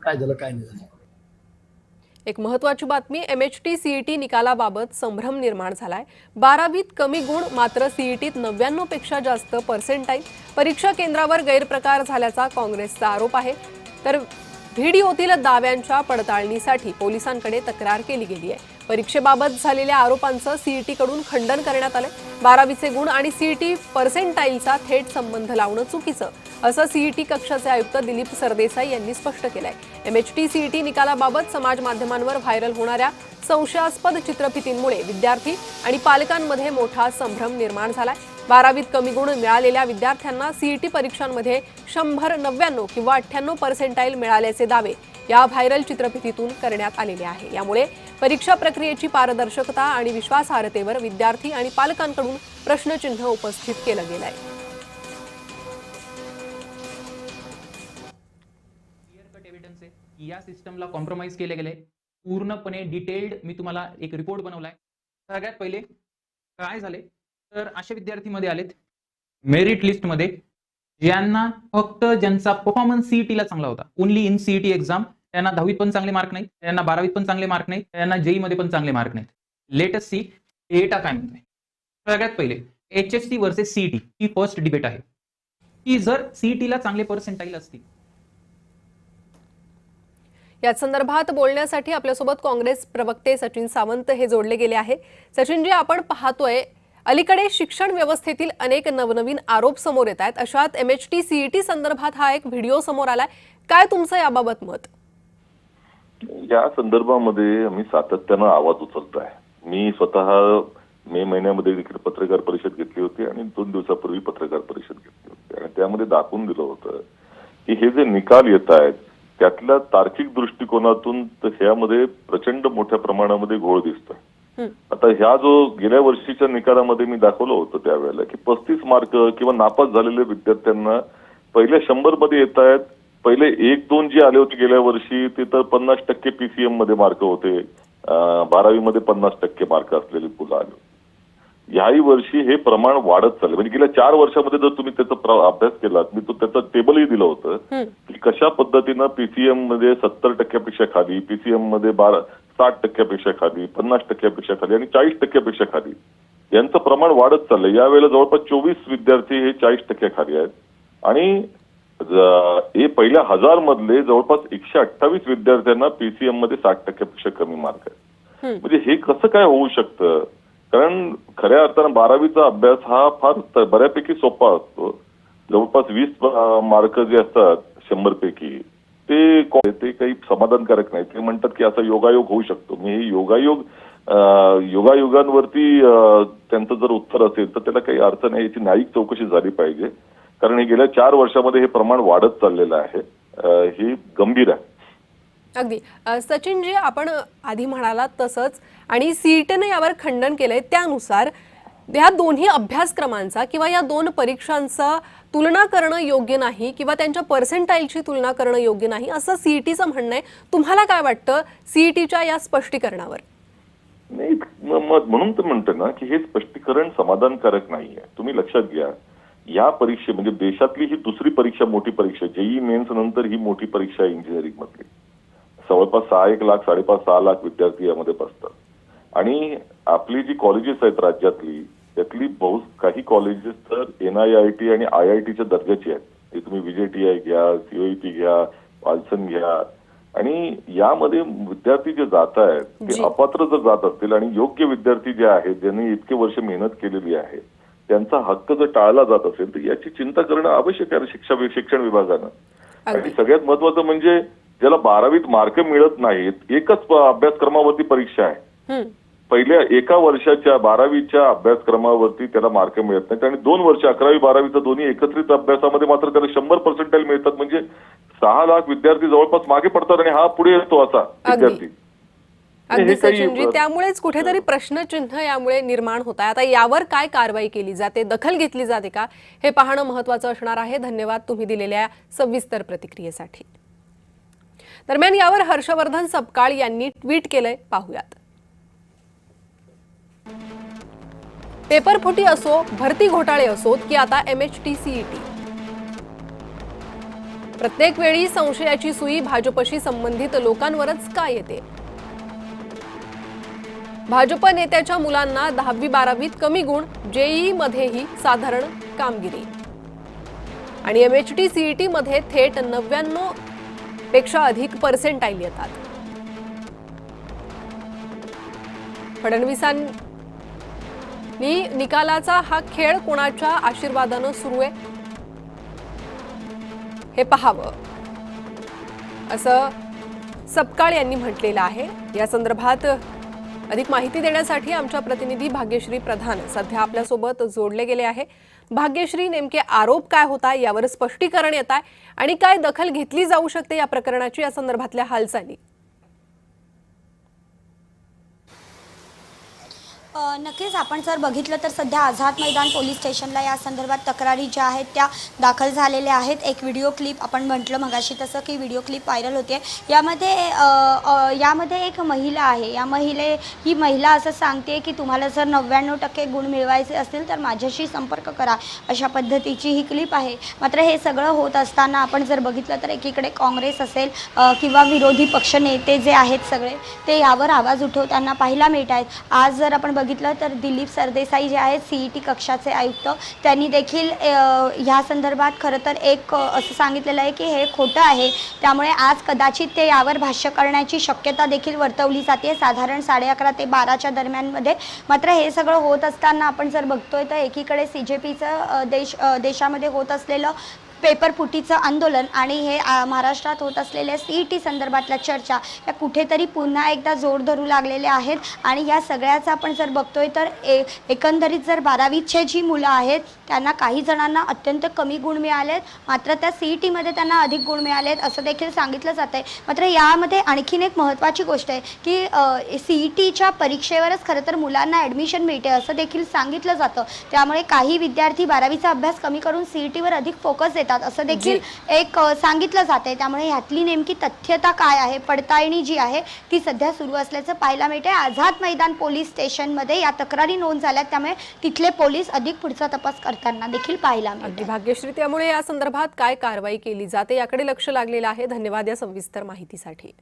काय झालं काय नाही झालं. एक महत्त्वाची बातमी, MHT CET निकालाबाबत संभ्रम निर्माण झालाय। 12वीत कमी गुण मात्र CETत 99 पेक्षा जास्त पर्सेंटाईल। परीक्षा केंद्रावर गैरप्रकार झाल्याचा काँग्रेसचा आरोप आहे। तर व्हिडिओतील दाव्यांच्या पडताळणीसाठी पोलिसांकडे तक्रार केली गेली आहे। परीक्षेबाबत झालेल्या आरोपांचं CET कडून खंडन करण्यात आले। 12वीचे गुण आणि CET पर्सेंटाईलचा थेट संबंध लावणं चुकीचं असं CET कक्षाचे आयुक्त दिलीप सरदेसाई यांनी स्पष्ट केलंय। MHT CET निकालाबाबत समाज माध्यमांवर व्हायरल होणाऱ्या संशयास्पद चित्रफितींमुळे विद्यार्थी आणि पालकांमध्ये मोठा संभ्रम निर्माण झालाय। 12वीत कमी गुण मिळालेल्या विद्यार्थ्यांना CET परीक्षांमध्ये 100, 99 किंवा 98 पर्सेंटाईल मिळाल्याचे दावे या व्हायरल चित्रफितीतून करण्यात आलेले आहे। यामुळे परीक्षा प्रक्रियेची पारदर्शकता आणि विश्वासार्हतेवर विद्यार्थी आणि पालकांकडून प्रश्नचिन्ह उपस्थित केलं गेलंय। या सिस्टमला कॉम्प्रोमाइज केले गेले, पूर्णपणे डिटेल्ड मी तुम्हाला एक रिपोर्ट बनवलाय। सगळ्यात पहिले काय झाले तर अशा विद्यार्थीमध्ये आलेत मेरिट लिस्ट मध्ये ज्यांचा परफॉर्मन्स CET ला चांगला होता, ओनली इन CET एक्झाम, त्यांना 10वीत पण चांगले मार्क नाहीत, त्यांना 12वीत पण चांगले मार्क नाहीत, त्यांना JEE मध्ये पण चांगले मार्क नाहीत। लेटेस्ट सी डेटा काय म्हणते। सगळ्यात पहिले HSC वर्सेस CET ही फर्स्ट डिबेट आहे की जर CET ला चांगले पर्सेंटाईल असतील। या संदर्भात बोलण्यासाठी आपल्यासोबत काँग्रेस प्रवक्ते सचिन सावंत हे जोडले गेले आहे। सचिनजी, आपण पाहतोय अलीकडे शिक्षण व्यवस्थेतील अनेक नवनवीन आरोप समोर येत आहेत। अशात MHT CET संदर्भात हा एक व्हिडिओ समोर आलाय, काय तुमचं याबाबत मत? या संदर्भामध्ये आम्ही सातत्यानं आवाज उचलतोय। मी स्वतः मे महिन्यामध्ये देखील पत्रकार परिषद घेतली होती आणि 2 दिवसापूर्वी पत्रकार परिषद घेतली होती आणि त्यामध्ये दाखवून दिलं होतं की हे जे निकाल येत आहेत त्यातल्या तार्किक दृष्टिकोनातून ह्यामध्ये प्रचंड मोठ्या प्रमाणामध्ये घोळ दिसतोय। आता ह्या जो गेल्या वर्षीच्या निकालामध्ये मी दाखवलं होतं त्यावेळेला की 35 मार्क किंवा नापास झालेल्या विद्यार्थ्यांना पहिल्या 100 मध्ये येत आहेत। पहिले 1-2 जे आले होते गेल्या वर्षी ते तर 50% PCM मध्ये मार्क होते, 12वी मध्ये 50% मार्क असलेली मुलं आली। याही वर्षी हे प्रमाण वाढत चाललं, म्हणजे गेल्या 4 वर्षामध्ये जर तुम्ही त्याचा अभ्यास केलात, मी तो त्याचं टेबलही दिलं होतं की कशा पद्धतीनं PCM मध्ये 70% खाली, PCM मध्ये 60% खाली, 50% खाली आणि 40% खाली यांचं प्रमाण वाढत चाललंय। यावेळेला जवळपास 24 विद्यार्थी हे 40% खाली आहेत आणि हे पहिल्या 1000 मधले जवळपास 128 विद्यार्थ्यांना PCM मध्ये 60% पेक्षा कमी मार्क आहेत। म्हणजे हे कसं काय होऊ शकतं? कारण खऱ्या अर्थानं 12वीचा अभ्यास हा फार बऱ्यापैकी सोपा असतो। जवळपास 20 मार्क जे असतात 100 पैकी ते काही समाधानकारक नाही। ते म्हणतात की असा योगायोग होऊ शकतो। मी हे योगायोगांवरती त्यांचं जर उत्तर असेल तर त्याला काही अर्थ नाही। याची न्यायिक चौकशी झाली पाहिजे, कारण हे गेल्या 4 वर्षामध्ये हे प्रमाण वाढत चाललेलं आहे। हे गंभीर आहे। अगदी सचिनजी, आपण आधी म्हणालात तसंच आणि CETने यावर खंडन केलंय, त्यानुसार या दोन्ही अभ्यासक्रमांचा किंवा या 2 परीक्षांचा तुलना करणं योग्य नाही किंवा त्यांच्या पर्सेंटाईलची तुलना करणं योग्य नाही असं CETचं म्हणणं आहे। तुम्हाला काय वाटतं CETच्या या स्पष्टीकरणावर? नाही, म्हणून तर म्हणतो ना की हे स्पष्टीकरण समाधानकारक नाहीये। तुम्ही लक्षात घ्या, या परीक्षे म्हणजे देशातली ही दुसरी परीक्षा, मोठी परीक्षा, JEE मेन्स नंतर ही मोठी परीक्षा आहे इंजिनिअरिंग मधली। जवळपास 1 लाख 5.5 लाख विद्यार्थी यामध्ये बसतात आणि आपली जी कॉलेजेस आहेत राज्यातली त्यातली काही कॉलेजेस तर NIIT आणि IITच्या दर्जाची आहेत। ते तुम्ही VJTI घ्या, COEP घ्या, वाल्सन घ्या आणि यामध्ये विद्यार्थी जे जात आहेत ते अपात्र जर जात असतील आणि योग्य विद्यार्थी जे आहेत ज्यांनी इतके वर्ष मेहनत केलेली आहे त्यांचा हक्क जर टाळला जात असेल तर याची चिंता करणं आवश्यक आहे शिक्षण विभागानं। आणि सगळ्यात महत्वाचं म्हणजे ज्याला 12वीत मार्क मिळत नाहीत, एकच अभ्यासक्रमावरती परीक्षा आहे, पहिल्या 1 वर्षाच्या 12वीच्या अभ्यासक्रमावरती त्याला मार्क मिळत नाहीत आणि 2 वर्ष 11वी 12वीचं दोन्ही एकत्रित अभ्यासामध्ये मात्र त्याला 100 पर्सेंटाईल मिळतात। म्हणजे 6 लाख विद्यार्थी जवळपास मागे पडतात आणि हा पुढे येतो असा विद्यार्थी। अगदी सचिनजी, त्यामुळेच कुठेतरी प्रश्नचिन्ह यामुळे निर्माण होत आहे। आता यावर काय कारवाई केली जाते, दखल घेतली जाते का, हे पाहणं महत्त्वाचं असणार आहे। धन्यवाद तुम्ही दिलेल्या सविस्तर प्रतिक्रियेसाठी। दरम्यान यावर हर्षवर्धन सपकाळ यांनी ट्विट केलंय, पाहूयात। पेपरफुटी असो, भरती घोटाळे असोत की आता MHT CET, प्रत्येक वेळी संशयाची सुई भाजपशी संबंधित लोकांवरच का येते? भाजप नेत्याच्या मुलांना 10वी-12वीत कमी गुण, जेईई मध्येही साधारण कामगिरी आणि MHT CET मध्ये थेट 99 पेक्षा अधिक पर्सेंटाईल येतात. फडणवीसांनी निकालाचा हा खेळ कोणाच्या आशीर्वादानं सुरू आहे हे पाहावं, असं सपकाळ यांनी म्हटलेलं आहे. या संदर्भात अधिक माहिती देण्यासाठी आमच्या प्रतिनिधी भाग्यश्री प्रधान सध्या आपल्यासोबत जोडले गेले आहे. भाग्यश्री, नेमके आरोप काय होता यावर स्पष्टीकरण येत आहे आणि काय दखल घेतली जाऊ शकते या प्रकरणाची, या संदर्भातल्या हालचाली? नक्कीच आपण जर बघितलं तर सध्या आझाद मैदान पोलीस स्टेशनला या संदर्भात तक्रारी ज्या आहेत त्या दाखल झालेल्या आहेत. एक व्हिडिओ क्लिप आपण म्हटलं मगाशी तसं की व्हिडिओ क्लिप व्हायरल होते. यामध्ये एक महिला आहे. ही महिला असं सांगते की तुम्हाला जर 99% गुण मिळवायचे असतील तर माझ्याशी संपर्क करा, अशा पद्धतीची ही क्लिप आहे. मात्र हे सगळं होत असताना आपण जर बघितलं तर एकीकडे काँग्रेस असेल किंवा विरोधी पक्ष नेते जे आहेत सगळे ते यावर आवाज उठवताना पाहायला मिळत आहेत. आज जर आपण बघितलं तर दिलीप सरदेसाई जे आहेत CET कक्षाचे आयुक्त, त्यांनी देखील ह्या संदर्भात खरं तर एक असं सांगितलेलं आहे की हे खोटं आहे. त्यामुळे आज कदाचित ते यावर भाष्य करण्याची शक्यता देखील वर्तवली जाते साधारण 11:30 ते 12च्या दरम्यानमध्ये. मात्र हे सगळं होत असताना आपण जर बघतोय तर एकीकडे CJPचं देशामध्ये होत असलेलं पेपरफुटीचं आंदोलन आणि हे महाराष्ट्रात होत असलेल्या CET संदर्भातल्या चर्चा या कुठेतरी पुन्हा एकदा जोर धरू लागलेल्या आहेत. आणि या सगळ्याचा आपण जर बघतोय तर एकंदरीत जर 12वीचे जी मुलं आहेत त्यांना काही जणांना अत्यंत कमी गुण मिळालेत, मात्र त्या CET मध्ये त्यांना अधिक गुण मिळालेत असं देखील सांगितलं जात आहे. मात्र यामध्ये आणखीन एक महत्त्वाची गोष्ट आहे की CETच्या परीक्षेवरच खरं तर मुलांना ॲडमिशन मिळते असं देखील सांगितलं जातं. त्यामुळे काही विद्यार्थी 12वीचा अभ्यास कमी करून CETवर अधिक फोकस देतात असं देखील एक सांगितलं जाते. त्यामुळे ह्यातली नेमकी तथ्यता काय आहे, पडताळणी जी आहे ती सध्या सुरू असल्याचं पाहायला मिळते. आझाद मैदान पोलीस स्टेशनमध्ये या तक्रारी नोंद झाल्यात, त्यामुळे तिथले पोलीस अधिक पुढचा तपास करताना देखील पाहायला मिळते. भाग्यश्री, त्यामुळे या संदर्भात काय कारवाई केली जाते याकडे लक्ष लागलेलं आहे. धन्यवाद या सविस्तर माहितीसाठी.